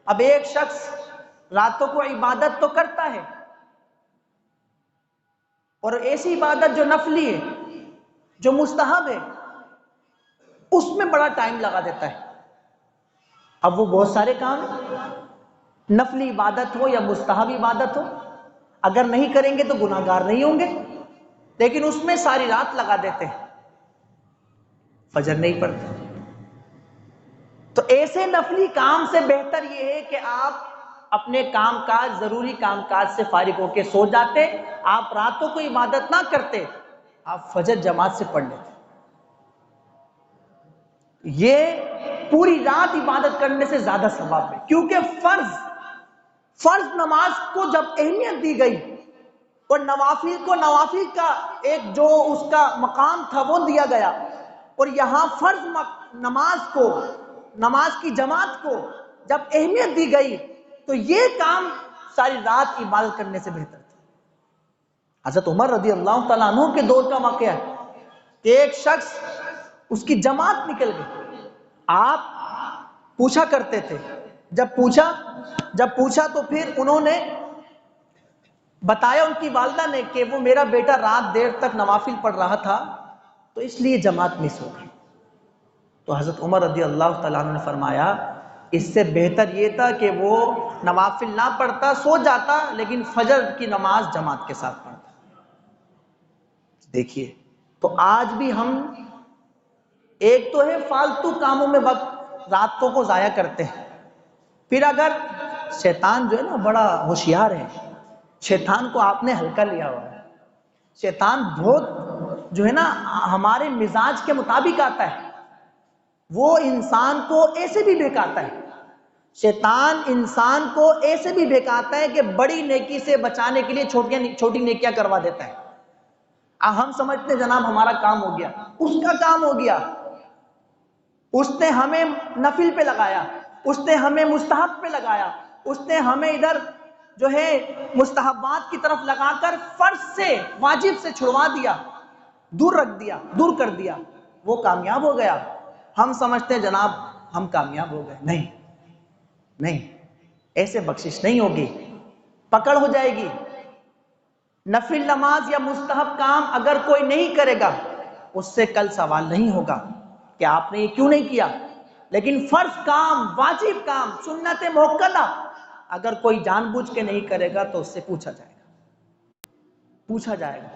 اب ایک شخص راتوں کو عبادت تو کرتا ہے، اور ایسی عبادت جو نفلی ہے، جو مستحب ہے، اس میں بڑا ٹائم لگا دیتا ہے۔ اب وہ بہت سارے کام ہیں، نفلی عبادت ہو یا مستحب عبادت ہو، اگر نہیں کریں گے تو گناہ گار نہیں ہوں گے، لیکن اس میں ساری رات لگا دیتے ہیں، فجر نہیں پڑتے۔ تو ایسے نفلی کام سے بہتر یہ ہے کہ آپ اپنے کام کاج، ضروری کام کاج سے فارغ ہو کے سو جاتے، آپ راتوں کو عبادت نہ کرتے، آپ فجر جماعت سے پڑھ لیتے۔ یہ پوری رات عبادت کرنے سے زیادہ ثواب ہے، کیونکہ فرض نماز کو جب اہمیت دی گئی اور نوافل کو نوافل کا ایک جو اس کا مقام تھا وہ دیا گیا، اور یہاں فرض نماز کی جماعت کو جب اہمیت دی گئی تو یہ کام ساری رات عبادت کرنے سے بہتر تھا۔ حضرت عمر رضی اللہ تعالیٰ عنہ کے دور کا واقعہ ہے کہ ایک شخص، اس کی جماعت نکل گئی، آپ پوچھا کرتے تھے، جب پوچھا تو پھر انہوں نے بتایا، ان کی والدہ نے، کہ وہ میرا بیٹا رات دیر تک نوافل پڑھ رہا تھا تو اس لیے جماعت مس ہو گئی۔ تو حضرت عمر رضی اللہ تعالیٰ عنہ نے فرمایا، اس سے بہتر یہ تھا کہ وہ نوافل نہ پڑھتا، سو جاتا، لیکن فجر کی نماز جماعت کے ساتھ پڑھتا۔ دیکھیے، تو آج بھی ہم ایک تو ہے فالتو کاموں میں وقت راتوں کو ضائع کرتے ہیں، پھر اگر شیطان جو ہے نا بڑا ہوشیار ہے، شیطان کو آپ نے ہلکا لیا ہوا ہے۔ شیطان بہت جو ہے نا ہمارے مزاج کے مطابق آتا ہے، وہ انسان کو ایسے بھی بہکاتا ہے، شیطان انسان کو ایسے بھی بہکاتا ہے کہ بڑی نیکی سے بچانے کے لیے چھوٹی نیکیاں کروا دیتا ہے۔ ہم سمجھتے ہیں جناب ہمارا کام ہو گیا، اس کا کام ہو گیا، اس نے ہمیں نفل پہ لگایا، اس نے ہمیں مستحب پہ لگایا، اس نے ہمیں ادھر جو ہے مستحبات کی طرف لگا کر فرض سے، واجب سے چھڑوا دیا، دور کر دیا، وہ کامیاب ہو گیا۔ ہم سمجھتے ہیں جناب ہم کامیاب ہو گئے، نہیں، ایسے بخشش نہیں ہوگی، پکڑ ہو جائے گی۔ نفل نماز یا مستحب کام اگر کوئی نہیں کرے گا، اس سے کل سوال نہیں ہوگا کہ آپ نے یہ کیوں نہیں کیا، لیکن فرض کام، واجب کام، سنت موکدہ اگر کوئی جان بوجھ کے نہیں کرے گا تو اس سے پوچھا جائے گا۔